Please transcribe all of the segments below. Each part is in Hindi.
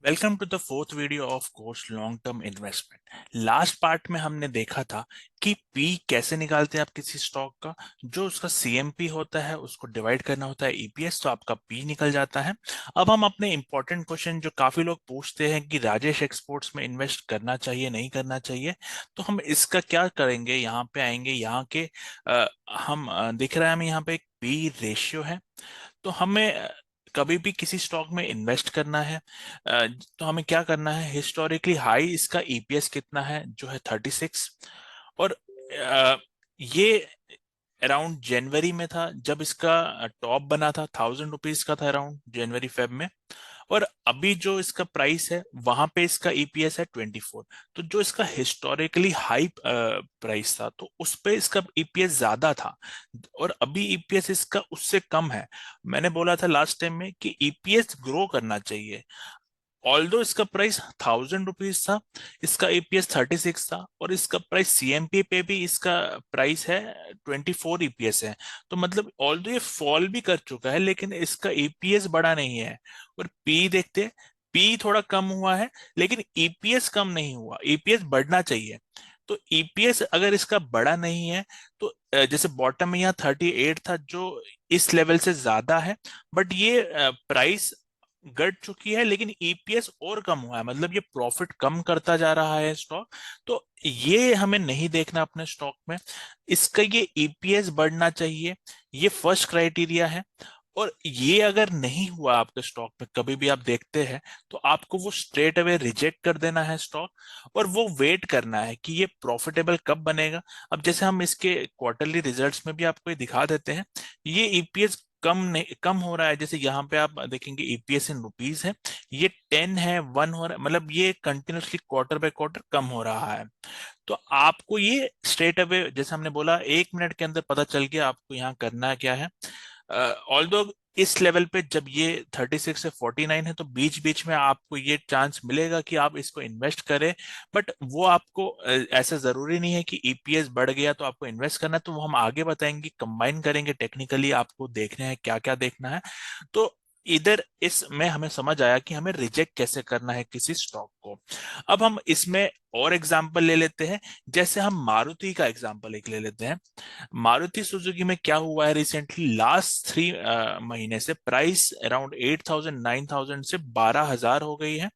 Welcome to the fourth video of course long term investment. Last part में हमने देखा था कि पी कैसे निकालते हैं आप किसी स्टॉक का। जो उसका सीएमपी होता है उसको डिवाइड करना होता है ईपीएस, तो आपका पी निकल जाता है। अब हम अपने इंपॉर्टेंट क्वेश्चन जो काफी लोग पूछते हैं कि राजेश एक्सपोर्ट्स में इन्वेस्ट करना चाहिए नहीं करना चाहिए, तो हम इसका क्या करेंगे। यहाँ पे आएंगे, यहाँ के दिख रहा है हमें यहाँ पे एक पी रेशियो है। तो हमें कभी भी किसी स्टॉक में इन्वेस्ट करना है, तो हमें क्या करना है, हिस्टोरिकली हाई इसका ईपीएस कितना है जो है 36। और ये अराउंड जनवरी में था जब इसका टॉप बना था, 1000 रुपीज का था अराउंड जनवरी फेब में। और अभी जो इसका प्राइस है वहां पे इसका ईपीएस है 24। तो जो इसका हिस्टोरिकली हाई प्राइस था तो उस पे इसका ईपीएस ज्यादा था, और अभी ईपीएस इसका उससे कम है। मैंने बोला था लास्ट टाइम में कि ईपीएस ग्रो करना चाहिए। ऑल्दो इसका प्राइस 1000 रुपीज था, इसका ईपीएस 36 था, और इसका प्राइस सीएमपी पे भी इसका प्राइस है 24 ईपीएस है। तो मतलब ऑल्दो ये फॉल भी कर चुका है लेकिन इसका ईपीएस बड़ा नहीं है। और पी देखते हैं, पी थोड़ा कम हुआ है लेकिन ईपीएस कम नहीं हुआ, ईपीएस बढ़ना चाहिए। तो ईपीएस अगर इसका बड़ा नहीं है तो जैसे बॉटम में यहाँ 38 था जो इस लेवल से ज्यादा है, बट ये प्राइस घट चुकी है लेकिन ईपीएस और कम हुआ है, मतलब ये प्रॉफिट कम करता जा रहा है स्टॉक। तो ये हमें नहीं देखना अपने स्टॉक में, इसका ये ईपीएस बढ़ना चाहिए, ये फर्स्ट क्राइटेरिया है। और ये अगर नहीं हुआ आपके स्टॉक में, कभी भी आप देखते हैं तो आपको वो स्ट्रेट अवे रिजेक्ट कर देना है स्टॉक, और वो वेट करना है कि ये प्रॉफिटेबल कब बनेगा। अब जैसे हम इसके क्वार्टरली रिजल्ट्स में भी आपको ये दिखा देते हैं, ये ईपीएस कम नहीं कम हो रहा है। जैसे यहाँ पे आप देखेंगे ईपीएस इन रुपीज है, ये 10 है, 1 हो रहा है, मतलब ये कंटिन्यूसली क्वार्टर बाय क्वार्टर कम हो रहा है। तो आपको ये स्ट्रेट अवे, जैसे हमने बोला, 1 मिनट के अंदर पता चल गया आपको यहाँ करना क्या है। ऑल्दो इस लेवल पे जब ये 36 से 49 है तो बीच बीच में आपको ये चांस मिलेगा कि आप इसको इन्वेस्ट करें। बट वो आपको ऐसा जरूरी नहीं है कि ईपीएस बढ़ गया तो आपको इन्वेस्ट करना है, तो वो हम आगे बताएंगे, कंबाइन करेंगे टेक्निकली आपको देखना है क्या क्या देखना है। तो इधर इसमें हमें समझ आया कि हमें रिजेक्ट कैसे करना है किसी स्टॉक को। अब हम इसमें और एग्जांपल ले लेते हैं, जैसे हम मारुति का एग्जांपल एक ले लेते हैं। मारुति सुजुकी में क्या हुआ है, रिसेंटली लास्ट 3 महीने से प्राइस अराउंड 8000 9000 से 12000 हो गई है।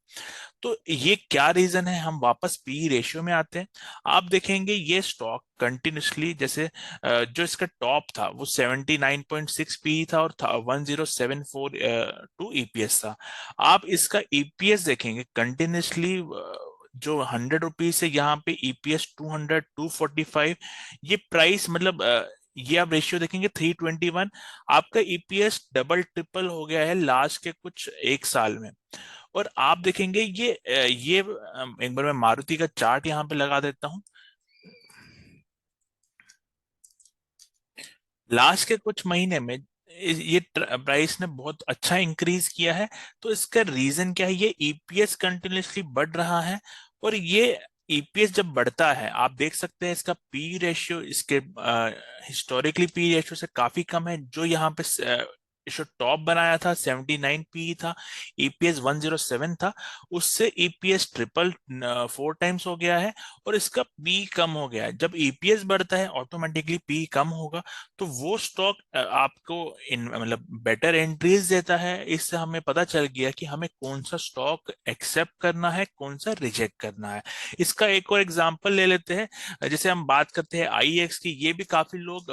तो ये क्या रीजन है, हम वापस पी रेशियो में आते हैं। आप देखेंगे ये स्टॉक कंटिन्यूसली, जैसे जो इसका टॉप था वो 79.6 पी था और था 1074 ईपीएस था। आप इसका ईपीएस देखेंगे कंटिन्यूसली, जो 100 रुपीज से यहाँ पे ईपीएस 200 245, ये प्राइस मतलब ये आप रेशियो देखेंगे 321। आपका ईपीएस डबल ट्रिपल हो गया है लास्ट के कुछ एक साल में। और आप देखेंगे एक बार मैं मारुति का चार्ट यहाँ पे लगा देता हूँ। लास्ट के कुछ महीने में ये प्राइस ने बहुत अच्छा इंक्रीज किया है। तो इसका रीजन क्या है, ये ईपीएस कंटिन्यूसली बढ़ रहा है। और ये ईपीएस जब बढ़ता है आप देख सकते हैं इसका पी रेशियो इसके हिस्टोरिकली पी रेशियो से काफी कम है। जो यहाँ पे जो टॉप बनाया था 79 पी था, ईपीएस 107 था, उससे ईपीएस ट्रिपल 4 टाइम्स हो गया है। और इसका पी कम हो गया है, जब ईपीएस बढ़ता है ऑटोमेटिकली पी कम होगा। तो वो स्टॉक आपको इन मतलब बेटर एंट्रीज देता है। इससे हमें पता चल गया कि हमें कौन सा स्टॉक एक्सेप्ट करना है, कौन सा रिजेक्ट करना है। इसका एक और एग्जांपल ले लेते हैं, जैसे हम बात करते हैं आईएक्स की, ये भी काफी लोग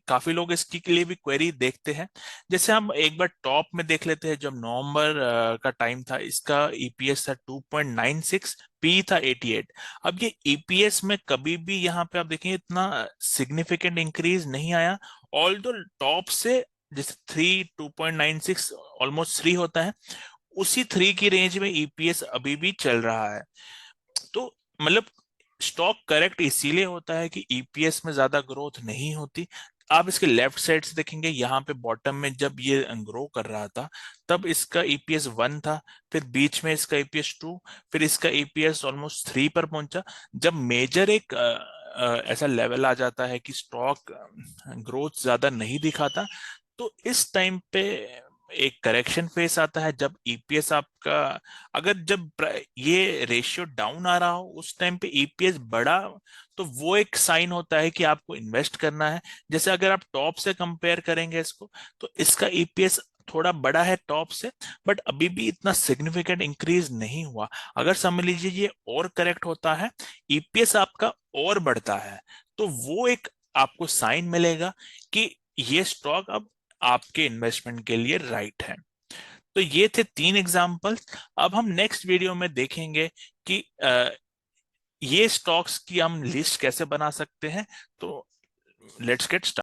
काफी लोग इसकी के लिए भी क्वेरी देखते हैं। जैसे हम एक बार टॉप में देख लेते हैं, जब नवंबर का टाइम था, इसका ईपीएस था 2.96, पी था 88। अब ये ईपीएस में कभी भी यहाँ पे आप देखेंगे इतना सिग्निफिकेंट इंक्रीज नहीं आया। ऑल दो टॉप से जैसे 2.96 ऑलमोस्ट 3 होता है, उसी 3 की रेंज में ईपीएस अभी भी चल रहा है। तो मतलब स्टॉक करेक्ट इसीलिए होता है कि ईपीएस में ज्यादा ग्रोथ नहीं होती। आप इसके लेफ्ट साइड से देखेंगे, यहाँ पे बॉटम में जब ये ग्रो कर रहा था तब इसका ईपीएस 1 था, फिर बीच में इसका ईपीएस 2, फिर इसका ईपीएस ऑलमोस्ट 3 पर पहुंचा। जब मेजर एक ऐसा लेवल आ जाता है कि स्टॉक ग्रोथ ज्यादा नहीं दिखाता, तो इस टाइम पे एक करेक्शन फेस आता है, जब ईपीएस आपका, अगर जब ये रेशियो डाउन आ रहा हो उस टाइम पे ईपीएस बढ़ा, तो वो एक साइन होता है कि आपको इन्वेस्ट करना है। जैसे अगर आप टॉप से कंपेयर करेंगे इसको, तो इसका ईपीएस थोड़ा बड़ा है टॉप से, बट अभी भी इतना सिग्निफिकेंट इंक्रीज नहीं हुआ। अगर समझ लीजिए ये और करेक्ट होता है, ईपीएस आपका और बढ़ता है, तो वो एक आपको साइन मिलेगा कि ये स्टॉक अब आपके इन्वेस्टमेंट के लिए राइट है। तो ये थे 3 एग्जाम्पल्स। अब हम नेक्स्ट वीडियो में देखेंगे कि ये स्टॉक्स की हम लिस्ट कैसे बना सकते हैं। तो लेट्स गेट स्टार्ट।